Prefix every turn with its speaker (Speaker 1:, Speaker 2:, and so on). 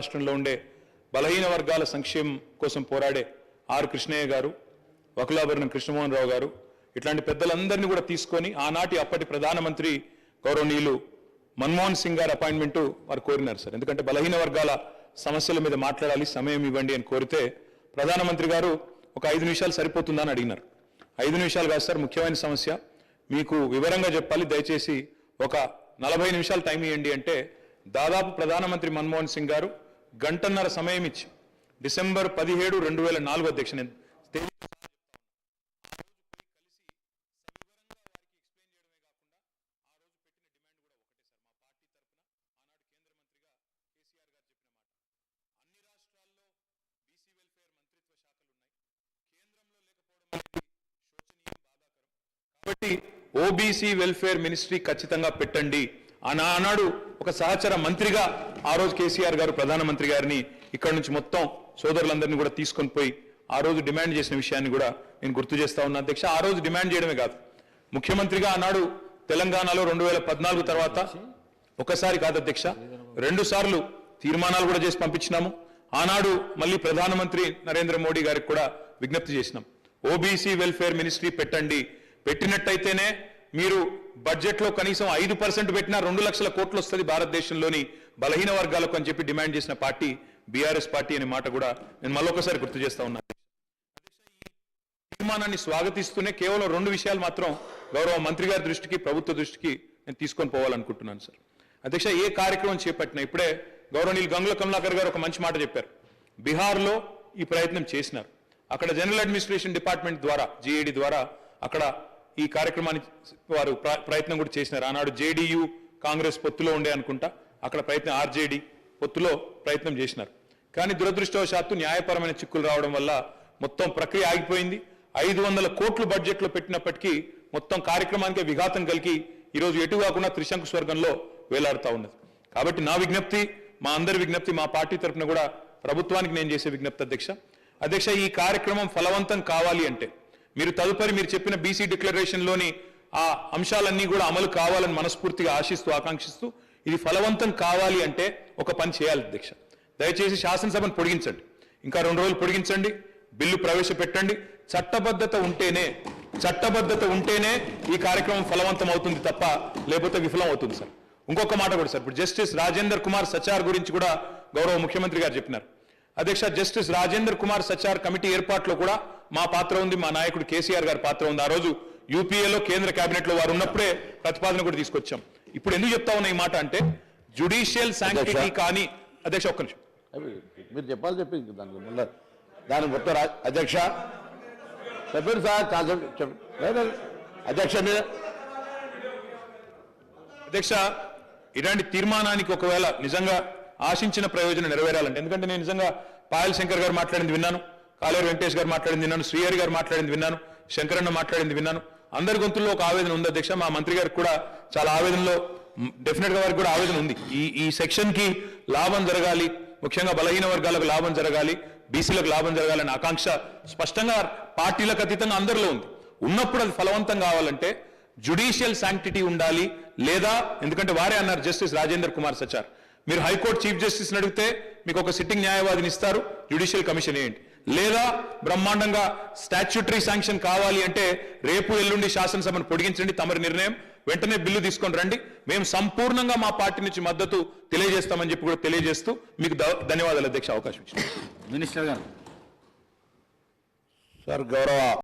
Speaker 1: రాష్ట్రంలో ఉండే బలహీన వర్గాల సంక్షేమం కోసం పోరాడే ఆర్ కృష్ణయ్య గారు, వకులాభరణం కృష్ణమోహన్ రావు గారు ఇట్లాంటి పెద్దలందరినీ కూడా తీసుకొని ఆనాటి అప్పటి ప్రధానమంత్రి గౌరవనీయులు మన్మోహన్ సింగ్ గారి అపాయింట్మెంట్ వారు కోరినారు సార్. ఎందుకంటే బలహీన వర్గాల సమస్యల మీద మాట్లాడాలి, సమయం ఇవ్వండి అని కోరితే ప్రధానమంత్రి గారు ఒక 5 నిమిషాలు సరిపోతుందని అడిగినారు. 5 నిమిషాలు కాదు సార్, ముఖ్యమైన సమస్య మీకు వివరంగా చెప్పాలి, దయచేసి ఒక 40 నిమిషాలు టైం ఇవ్వండి అంటే దాదాపు ప్రధానమంత్రి మన్మోహన్ సింగ్ గారు గంటన్నర సమయం ఇచ్చి డిసెంబర్ 17, 2004 అధ్యక్ష కాబట్టి ఓబీసీ వెల్ఫేర్ మినిస్ట్రీ ఖచ్చితంగా పెట్టండి ఆనాడు ఒక సహచర మంత్రిగా ఆ రోజు కేసీఆర్ గారు ప్రధానమంత్రి గారిని ఇక్కడ నుంచి మొత్తం సోదరులందరినీ కూడా తీసుకొని పోయి ఆ రోజు డిమాండ్ చేసిన విషయాన్ని కూడా నేను గుర్తు చేస్తా ఉన్నా అధ్యక్ష. ఆ రోజు డిమాండ్ చేయడమే కాదు, ముఖ్యమంత్రిగా ఆనాడు తెలంగాణలో 2014 తర్వాత ఒకసారి కాదు అధ్యక్ష 2 సార్లు తీర్మానాలు కూడా చేసి పంపించినాము. ఆనాడు మళ్ళీ ప్రధానమంత్రి నరేంద్ర మోడీ గారికి కూడా విజ్ఞప్తి చేసినాం, ఓబీసీ వెల్ఫేర్ మినిస్ట్రీ పెట్టండి, పెట్టినట్టయితేనే మీరు బడ్జెట్ లో కనీసం 5% పెట్టినా 2 లక్షల కోట్లు వస్తుంది భారతదేశంలోని బలహీన వర్గాలకు అని చెప్పి డిమాండ్ చేసిన పార్టీ బీఆర్ఎస్ పార్టీ అనే మాట కూడా నేను మళ్ళొకసారి గుర్తు చేస్తా ఉన్నా. తీర్మానాన్ని స్వాగతిస్తూనే కేవలం 2 విషయాలు మాత్రం గౌరవ మంత్రి గారి దృష్టికి, ప్రభుత్వ దృష్టికి నేను తీసుకొని పోవాలనుకుంటున్నాను సార్. అధ్యక్ష, ఏ కార్యక్రమం చేపట్టినా ఇప్పుడే గౌరవనీయులు గంగుల కమలాకర్ గారు ఒక మంచి మాట చెప్పారు. బీహార్లో ఈ ప్రయత్నం చేసినారు, అక్కడ జనరల్ అడ్మినిస్ట్రేషన్ డిపార్ట్మెంట్ ద్వారా జేఏడి ద్వారా అక్కడ ఈ కార్యక్రమాన్ని వారు ప్రయత్నం కూడా చేసినారు. ఆనాడు జేడీయూ కాంగ్రెస్ పొత్తులో ఉండే అనుకుంటా, అక్కడ ప్రయత్నం ఆర్జేడీ పొత్తులో ప్రయత్నం చేసినారు. కానీ దురదృష్టవశాత్తు న్యాయపరమైన చిక్కులు రావడం వల్ల మొత్తం ప్రక్రియ ఆగిపోయింది. 500 కోట్లు బడ్జెట్లో పెట్టినప్పటికీ మొత్తం కార్యక్రమానికి విఘాతం కలిగి ఈరోజు ఎటు కాకుండా త్రిశంకు స్వర్గంలో వేలాడుతూ ఉన్నది. కాబట్టి నా విజ్ఞప్తి, మా అందరి విజ్ఞప్తి, మా పార్టీ తరఫున కూడా ప్రభుత్వానికి నేను చేసే విజ్ఞప్తి అధ్యక్ష, ఈ కార్యక్రమం ఫలవంతం కావాలి అంటే మీరు తదుపరి మీరు చెప్పిన బీసీ డిక్లరేషన్లోని ఆ అంశాలన్నీ కూడా అమలు కావాలని మనస్ఫూర్తిగా ఆశిస్తూ ఆకాంక్షిస్తూ ఇది ఫలవంతం కావాలి అంటే ఒక పని చేయాలి అధ్యక్ష. దయచేసి శాసనసభను పొడిగించండి, ఇంకా 2 రోజులు పొడిగించండి, బిల్లు ప్రవేశపెట్టండి. చట్టబద్ధత ఉంటేనే ఈ కార్యక్రమం ఫలవంతం అవుతుంది తప్ప లేకపోతే విఫలం అవుతుంది సార్. ఇంకొక మాట కూడా సార్, ఇప్పుడు జస్టిస్ రాజేందర్ కుమార్ సచార్ గురించి కూడా గౌరవ ముఖ్యమంత్రి గారు చెప్పినారు. అధ్యక్ష, జస్టిస్ రాజేందర్ కుమార్ సచార్ కమిటీ ఏర్పాట్లో కూడా మా పాత్ర ఉంది, మా నాయకుడు కేసీఆర్ గారి పాత్ర ఉంది. ఆ రోజు యూపీఏలో కేంద్ర కేబినెట్ లో వారు ఉన్నప్పుడే ప్రతిపాదన కూడా తీసుకొచ్చాం. ఇప్పుడు ఎందుకు చెప్తా ఉన్నా ఈ మాట అంటే జ్యుడిషియల్ శాంక్టిటీ కానీ అధ్యక్ష ఒక్క నిమిషం
Speaker 2: మీరు చెప్పాలి చెప్పింది దాని మొత్తం అధ్యక్ష చెప్పండి సార్ అధ్యక్ష
Speaker 1: అధ్యక్ష, ఇలాంటి తీర్మానానికి ఒకవేళ నిజంగా ఆశించిన ప్రయోజనం నెరవేరాలంటే, ఎందుకంటే నేను నిజంగా పాయల్ శంకర్ గారు మాట్లాడింది విన్నాను, కాలేరు వెంకటేష్ గారు మాట్లాడింది విన్నాను, శ్రీహరి గారు మాట్లాడింది విన్నాను, శంకరన్న మాట్లాడింది విన్నాను. అందరి గొంతుల్లో ఒక ఆవేదన ఉంది అధ్యక్ష. మా మంత్రి గారికి కూడా చాలా ఆవేదనలో డెఫినెట్ గా వారికి కూడా ఆవేదన ఉంది. ఈ సెక్షన్ కి లాభం జరగాలి, ముఖ్యంగా బలహీన వర్గాలకు లాభం జరగాలి, బీసీలకు లాభం జరగాలనే ఆకాంక్ష స్పష్టంగా పార్టీలకు అతీతంగా అందరిలో ఉంది. ఉన్నప్పుడు అది ఫలవంతం కావాలంటే జ్యుడిషియల్ శాంక్టిటీ ఉండాలి. లేదా ఎందుకంటే వారే అన్నారు జస్టిస్ రాజేందర్ కుమార్ సచార్, మీరు హైకోర్టు చీఫ్ జస్టిస్ అడిగితే మీకు ఒక సిట్టింగ్ న్యాయవాదిని ఇస్తారు, జ్యుడిషియల్ కమిషన్ ఏంటి, లేదా బ్రహ్మాండంగా స్టాచ్యూటరీ శాంక్షన్ కావాలి అంటే రేపు ఎల్లుండి శాసనసభను పొడిగించండి, తమరి నిర్ణయం, వెంటనే బిల్లు తీసుకొని రండి, మేము సంపూర్ణంగా మా పార్టీ నుంచి మద్దతు తెలియజేస్తామని చెప్పి కూడా తెలియజేస్తూ మీకు ధన్యవాదాలు అధ్యక్ష అవకాశం ఇచ్చింది.
Speaker 2: మినిస్టర్ గారు సార్ గౌరవ